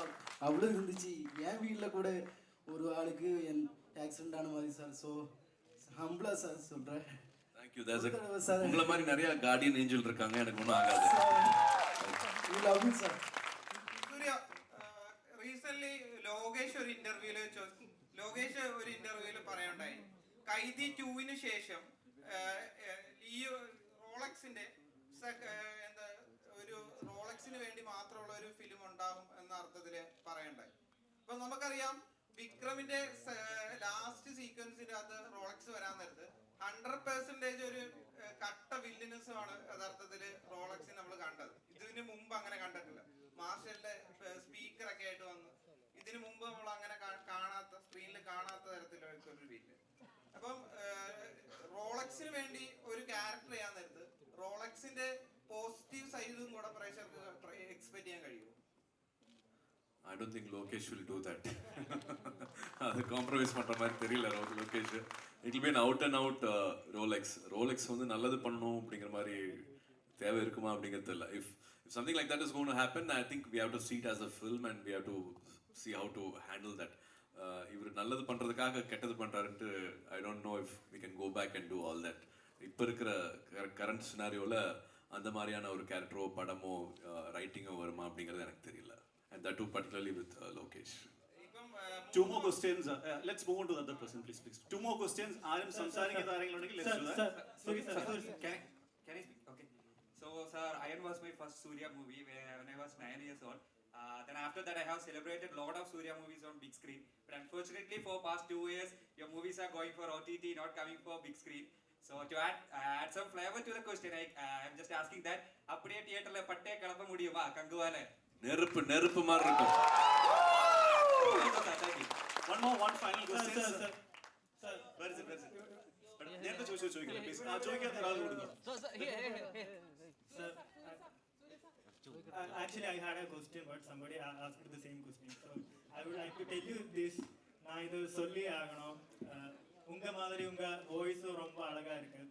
அவ்வளோ இருந்துச்சு. என் வீட்டில் கூட ஒரு ஆளுக்கு ஆக்சிடென்ட் ஆன மாதிரி சார். ஸோ ஹம்பிளாக சார் சொல்கிறேன். தேங்க்யூ. உங்களை மாதிரி நிறைய கார்டியன் ஏஞ்சல் இருக்காங்க, எனக்கு ஒன்றும் ஆகாது. சார் சூர்யா, റീസെന്റ് ലോകേഷ് ഒരു ഇന്റർവ്യൂല് പറയുണ്ടായി, കൈദി 2-ന് ശേഷം ഈ റോളക്സിന്റെ എന്താ ഒരു റോളക്സിന് വേണ്ടി മാത്രമുള്ള ഒരു ഫിലിം ഉണ്ടാകും എന്ന അർത്ഥത്തില് പറയണ്ടായി. അപ്പൊ നമുക്കറിയാം വിക്രമിന്റെ ലാസ്റ്റ് സീക്വൻസിന്റെ അകത്ത് റോളക്സ് വരാൻ നേരത്ത് 100% ഒരു കട്ട വില്ലിനസുമാണ് യഥാർത്ഥത്തില് റോളക്സിന് നമ്മൾ കണ്ടത്. ഇതിനു മുമ്പ് അങ്ങനെ കണ്ടിട്ടില്ല. മാർഷലിന്റെ സ്പീക്കറൊക്കെ ആയിട്ട് വന്ന് ഇതിനു മുമ്പ് നമ്മൾ അങ്ങനെ കാണാത്ത, സ്ക്രീനിൽ കാണാത്ത തരത്തിലുള്ള ഒരു വില്ല്. അപ്പം റോളക്സിന് വേണ്ടി ഒരു ക്യാരക്ടർ ചെയ്യാൻ നേരത്ത് റോളക്സിന്റെ പോസിറ്റീവ് സൈഡും കൂടെ പ്രേക്ഷകർക്ക് എക്സ്പെക്ട് ചെയ്യാൻ കഴിയും. I don't think Lokesh will do that. அது காம்ப்ரமைஸ் பண்ணுற மாதிரி தெரியல Lokesh. It will be an out and out Rolex வந்து நல்லது பண்ணணும் அப்படிங்கிற மாதிரி தேவை இருக்குமா அப்படிங்கிறது தெரியல. If something like that is going to happen, I think we have to see it as a film and we have to see how to handle that. இவர் நல்லது பண்ணுறதுக்காக கெட்டது பண்ணுறாருன்ட்டு I don't know if we can go back and do all that. இப்போ இருக்கிற current சினாரியோவில் அந்த மாதிரியான ஒரு கேரக்டரோ படமோ ரைட்டிங்கோ வருமா அப்படிங்கிறது எனக்கு தெரியல. And that too particularly with Lokesh. 2 more questions. Let's move on to the other person, please. 2 more questions. ആരും സംസാരിക്കുന്ന ആരെങ്കിലും ഉണ്ടെങ്കിൽ let's do that. Can I speak? Okay. So sir, Iron was my first Surya movie when I was 9 years old. Then after that I have celebrated lot of Surya movies on big screen. But unfortunately for past 2 years your movies are going for OTT, not coming for big screen. So to add some flavor to the question, I'm just asking that அப்படியே தியேட்டர்ல பட்டே கிளப்ப முடியுமா கங்குவால? நெருப்பு மாதிரி இருக்கும். One final question. Sir, where is it? നേരത്തെ ചോദിക്കില്ല please. ചോദിക്കാത്ത ആൾ കൊടുക്കും. actually I had a question, but somebody asked the same question. So I would like to tell you this. நான் இது சொல்லி ஆகணும். உங்க மாதிரி உங்க voice ரொம்ப அழகா இருக்கு.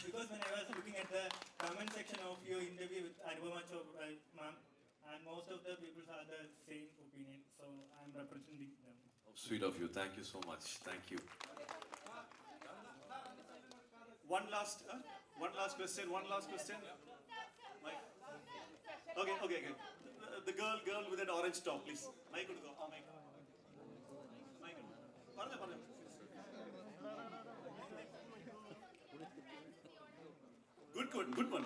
Because when I was looking at the comment section of your interview with Anubhava ma'am, and most of the people have the same opinion. So I'm representing them. Oh, sweet of you. Thank you so much. Thank you. One last question. Mike. Okay. The girl with that orange top, please. Mike, go. Mike. Parle. Good one.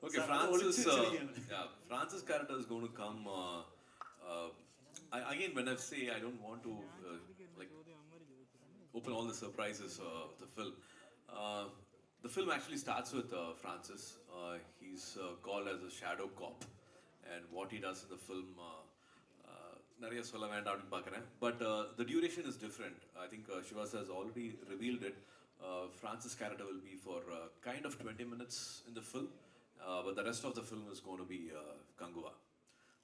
Okay, Francis' character is going to come. Again, when I say I don't want to open all the surprises of the film. The film actually starts with Francis. He's called as a shadow cop, and what he does in the film, nariya solla vendam nu paakren. But the duration is different. I think Shivas has already revealed it. Francis' character will be for kind of 20 minutes in the film, but the rest of the film is going to be Kanguva.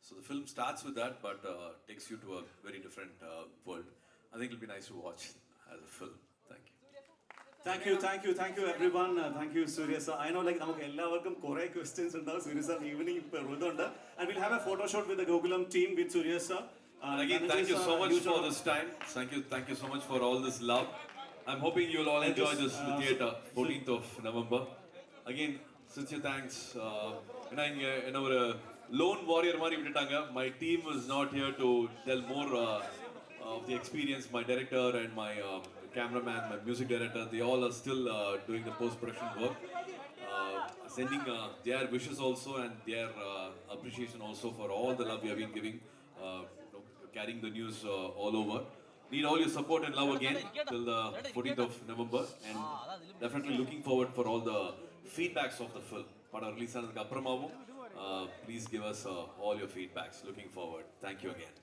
So the film starts with that, but takes you to a very different world. I think it'll be nice to watch as a film. Thank you. Thank you everyone. Thank you Surya sir. I know നമുക്ക് എല്ലാവർക്കും കുറേ questions ഉണ്ടാവും. Surya sir evening ഇപ്പോൾ ഉള്ളതുകൊണ്ട്, and we'll have a photo shoot with the Gokulam team with Surya sir. And again, thank you so much for this time. Thank you so much for all this love. I'm hoping you'll all enjoy this in the theater, 14th of November. Again, sincere thanks. என்ன ஒரு lone warrior மாதிரி விட்டுட்டாங்க. My team is not here to tell more of the experience. My director and my cameraman, my music director, they all are still doing the post-production work. Sending their wishes also and their appreciation also for all the love we have been giving, carrying the news all over. Need all your support and love again till the 14th of November, and definitely looking forward for all the feedbacks of the film. Pada release anadukku appuramavum, please give us all your feedbacks. Looking forward. Thank you again.